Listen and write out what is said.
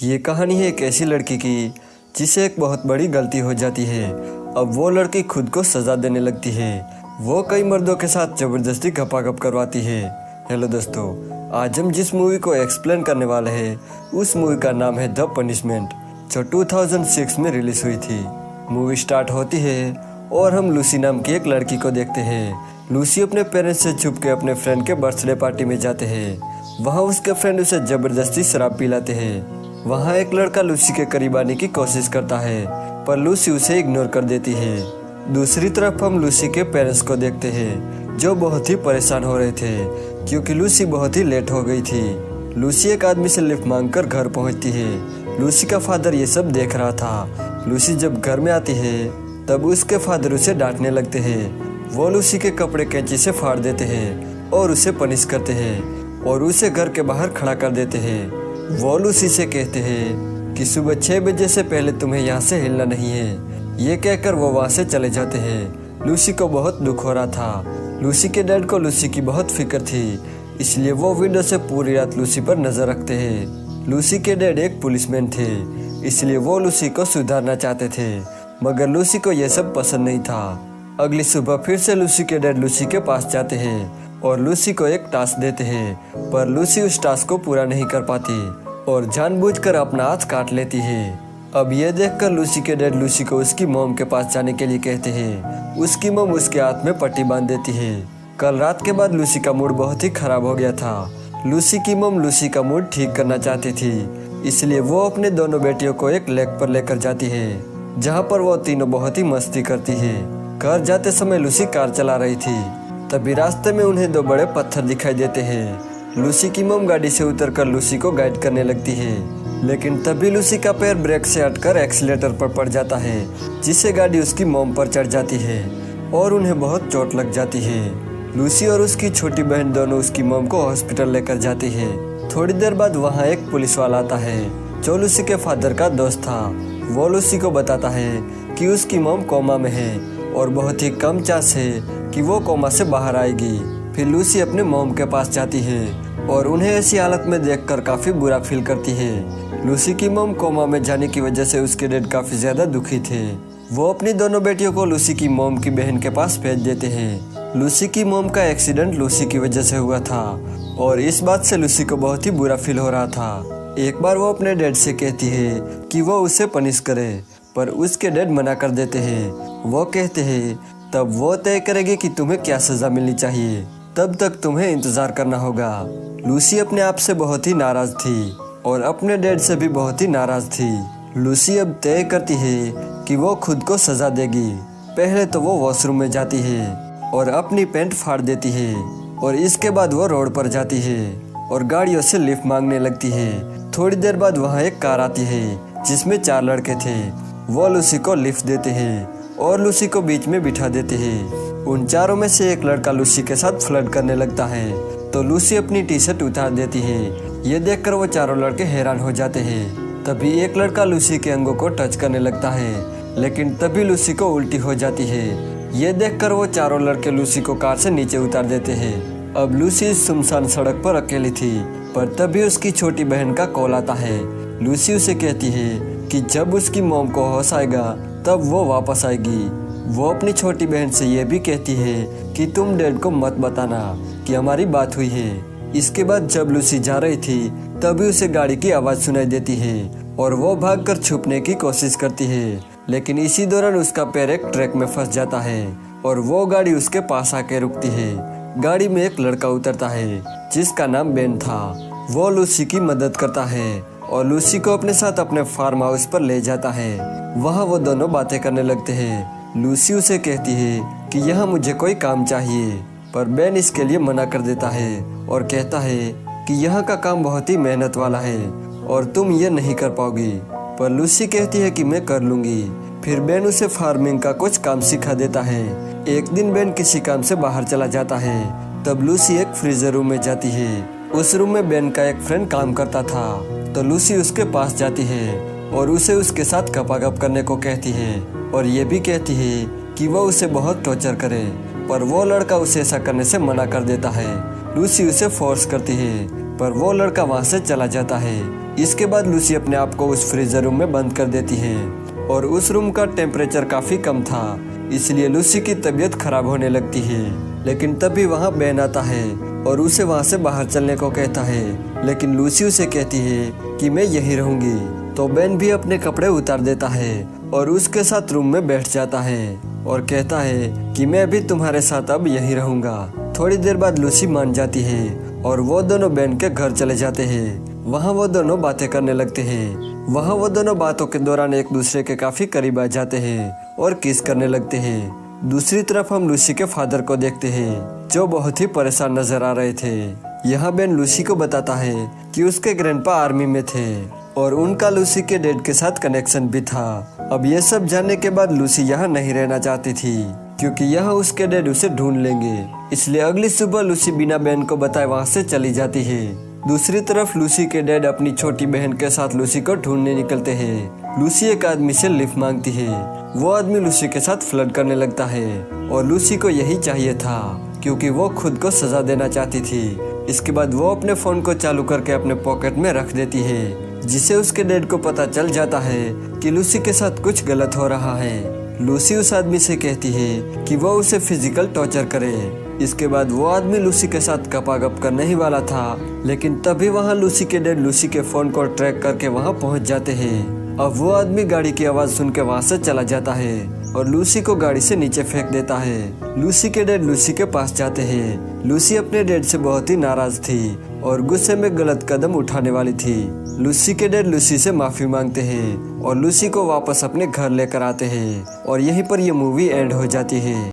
ये कहानी है एक ऐसी लड़की की जिसे एक बहुत बड़ी गलती हो जाती है। अब वो लड़की खुद को सज़ा देने लगती है। वो कई मर्दों के साथ ज़बरदस्ती गपागप करवाती है। हेलो दोस्तों, आज हम जिस मूवी को एक्सप्लेन करने वाले हैं उस मूवी का नाम है द पनिशमेंट, जो 2006 में रिलीज़ हुई थी। मूवी स्टार्ट होती है और हम लूसी नाम की एक लड़की को देखते हैं। लूसी अपने पेरेंट्स से छुप के अपने फ्रेंड के बर्थडे पार्टी में जाते हैं। वहाँ उसके फ्रेंड उसे ज़बरदस्ती शराब पिलाते हैं। वहाँ एक लड़का लूसी के करीब आने की कोशिश करता है, पर लूसी उसे इग्नोर कर देती है। दूसरी तरफ हम लूसी के पेरेंट्स को देखते हैं, जो बहुत ही परेशान हो रहे थे क्योंकि लूसी बहुत ही लेट हो गई थी। लूसी एक आदमी से लिफ्ट मांगकर घर पहुंचती है। लूसी का फादर ये सब देख रहा था। लूसी जब घर में आती है तब उसके फादर उसे डांटने लगते हैं। वो लूसी के कपड़े कैंची से फाड़ देते हैं और उसे पनिश करते हैं और उसे घर के बाहर खड़ा कर देते हैं। वो लूसी से कहते हैं कि सुबह 6 बजे से पहले तुम्हें यहाँ से हिलना नहीं है। ये कहकर वो वहाँ से चले जाते हैं। लूसी को बहुत दुख हो रहा था। लूसी के डैड को लूसी की बहुत फिक्र थी, इसलिए वो विंडो से पूरी रात लूसी पर नजर रखते हैं। लूसी के डैड एक पुलिसमैन थे, इसलिए वो लूसी को सुधारना चाहते थे, मगर लूसी को यह सब पसंद नहीं था। अगली सुबह फिर से लूसी के डैड लूसी के पास जाते हैं और लूसी को एक टास्क देते हैं, पर लूसी उस टास्क को पूरा नहीं कर पाती और जानबूझकर अपना हाथ काट लेती है। अब ये देखकर लूसी के डैड लूसी को उसकी मॉम के पास जाने के लिए कहते हैं। उसकी मॉम उसके हाथ में पट्टी बांध देती है। कल रात के बाद लूसी का मूड बहुत ही खराब हो गया था। लूसी की मॉम लूसी का मूड ठीक करना चाहती थी, इसलिए वो अपने दोनों बेटियों को एक लेक पर लेकर जाती है, जहाँ पर वो तीनों बहुत ही मस्ती करती है। घर जाते समय लूसी कार चला रही थी, तभी रास्ते में उन्हें 2 बड़े पत्थर दिखाई देते हैं। लूसी की मॉम गाड़ी से उतरकर लूसी को गाइड करने लगती है, लेकिन तभी लूसी का पैर ब्रेक से हटकर एक्सीलेटर पर पड़ जाता है, जिससे गाड़ी उसकी मॉम पर चढ़ जाती है और उन्हें बहुत चोट लग जाती है। लूसी और उसकी छोटी बहन दोनों उसकी मॉम को हॉस्पिटल लेकर जाती है। थोड़ी देर बाद वहाँ एक पुलिस वाला आता है, जो लूसी के फादर का दोस्त था। वो लूसी को बताता है कि उसकी मॉम कोमा में है और बहुत ही कम चांस है कि वो कोमा से बाहर आएगी। फिर लूसी अपने मॉम के पास जाती है और उन्हें ऐसी हालत में देखकर काफ़ी बुरा फील करती है। लूसी की मॉम कोमा में जाने की वजह से उसके डैड काफ़ी ज़्यादा दुखी थे। वो अपनी दोनों बेटियों को लूसी की मॉम की बहन के पास भेज देते हैं। लूसी की मॉम का एक्सीडेंट लूसी की वजह से हुआ था और इस बात से लूसी को बहुत ही बुरा फील हो रहा था। एक बार वो अपने डैड से कहती है कि वो उसे पनिश करे, पर उसके डैड मना कर देते हैं। वो कहते हैं तब वो तय करेगी कि तुम्हें क्या सज़ा मिलनी चाहिए, तब तक तुम्हें इंतज़ार करना होगा। लूसी अपने आप से बहुत ही नाराज़ थी और अपने डैड से भी बहुत ही नाराज़ थी। लूसी अब तय करती है कि वो खुद को सज़ा देगी। पहले तो वो वॉशरूम में जाती है और अपनी पैंट फाड़ देती है और इसके बाद वो रोड पर जाती है और गाड़ियों से लिफ्ट मांगने लगती है। थोड़ी देर बाद वहाँ एक कार आती है जिसमें 4 लड़के थे। वो लूसी को लिफ्ट देते हैं और लूसी को बीच में बिठा देते हैं। उन चारों में से एक लड़का लूसी के साथ फ्लर्ट करने लगता है, तो लूसी अपनी टी-शर्ट उतार देती है। ये देखकर वो चारों लड़के हैरान हो जाते हैं। तभी एक लड़का लूसी के अंगों को टच करने लगता है, लेकिन तभी लूसी को उल्टी हो जाती है। ये देखकर वो चारों लड़के लूसी को कार से नीचे उतार देते हैं। अब लूसी सुनसान सड़क पर अकेली थी, पर तभी उसकी छोटी बहन का कॉल आता है। लूसी उसे कहती है कि जब उसकी मॉम को होश आएगा तब वो वापस आएगी। वो अपनी छोटी बहन से ये भी कहती है कि तुम डैड को मत बताना कि हमारी बात हुई है। इसके बाद जब लूसी जा रही थी तभी उसे गाड़ी की आवाज़ सुनाई देती है और वो भागकर छुपने की कोशिश करती है, लेकिन इसी दौरान उसका पैर एक ट्रक में फंस जाता है और वो गाड़ी उसके पास आके रुकती है। गाड़ी में एक लड़का उतरता है जिसका नाम बेन था। वो लूसी की मदद करता है और लूसी को अपने साथ अपने फार्म हाउस पर ले जाता है। वहाँ वो दोनों बातें करने लगते हैं। लूसी उसे कहती है कि यहाँ मुझे कोई काम चाहिए, पर बेन इसके लिए मना कर देता है और कहता है कि यहाँ का काम बहुत ही मेहनत वाला है और तुम ये नहीं कर पाओगी। पर लूसी कहती है कि मैं कर लूँगी। फिर बेन उसे फार्मिंग का कुछ काम सिखा देता है। एक दिन बेन किसी काम से बाहर चला जाता है, तब लूसी एक फ्रीजर रूम में जाती है। उस रूम में बेन का एक फ्रेंड काम करता था, तो लूसी उसके पास जाती है और उसे उसके साथ गपागप करने को कहती है और ये भी कहती है कि वो उसे बहुत टॉर्चर करे, पर वो लड़का उसे ऐसा करने से मना कर देता है। लूसी उसे फोर्स करती है, पर वो लड़का वहाँ से चला जाता है। इसके बाद लूसी अपने आप को उस फ्रीजर रूम में बंद कर देती है और उस रूम का टेम्परेचर काफी कम था, इसलिए लूसी की तबीयत खराब होने लगती है। लेकिन तभी वहाँ बेन आता है और उसे वहाँ से बाहर चलने को कहता है, लेकिन लूसी उसे कहती है कि मैं यहीं रहूंगी। तो बेन भी अपने कपड़े उतार देता है और उसके साथ रूम में बैठ जाता है और कहता है कि मैं भी तुम्हारे साथ अब यहीं रहूंगा। थोड़ी देर बाद लूसी मान जाती है और वो दोनों बेन के घर चले जाते हैं। वहाँ वो दोनों बातें करने लगते हैं। वहाँ वो दोनों बातों के दौरान एक दूसरे के काफी करीब आ जाते हैं और किस करने लगते हैं। दूसरी तरफ हम लूसी के फादर को देखते हैं जो बहुत ही परेशान नजर आ रहे थे। यहाँ बेन लूसी को बताता है कि उसके ग्रैंडपा आर्मी में थे और उनका लूसी के डैड के साथ कनेक्शन भी था। अब ये सब जानने के बाद लूसी यहाँ नहीं रहना चाहती थी क्योंकि यहाँ उसके डैड उसे ढूंढ लेंगे, इसलिए अगली सुबह लूसी बिना बेन को बताए वहाँ से चली जाती है। दूसरी तरफ लूसी के डैड अपनी छोटी बहन के साथ लूसी को ढूंढने निकलते हैं। लूसी एक आदमी से लिफ्ट मांगती है। वो आदमी लूसी के साथ फ्लर्ट करने लगता है और लूसी को यही चाहिए था क्योंकि वो खुद को सजा देना चाहती थी। इसके बाद वो अपने फोन को चालू करके अपने पॉकेट में रख देती है, जिससे उसके डैड को पता चल जाता है कि लूसी के साथ कुछ गलत हो रहा है। लूसी उस आदमी से कहती है कि वो उसे फिजिकल टॉर्चर करे। इसके बाद वो आदमी लूसी के साथ गपागप करने ही वाला था, लेकिन तभी वहाँ लूसी के डैड लूसी के फोन को ट्रैक करके वहाँ पहुँच जाते हैं। अब वो आदमी गाड़ी की आवाज सुन के वहाँ से चला जाता है और लूसी को गाड़ी से नीचे फेंक देता है। लूसी के डैड लूसी के पास जाते हैं। लूसी अपने डैड से बहुत ही नाराज थी और गुस्से में गलत कदम उठाने वाली थी। लूसी के डैड लूसी से माफी मांगते हैं और लूसी को वापस अपने घर लेकर आते हैं और यहीं पर यह मूवी एंड हो जाती है।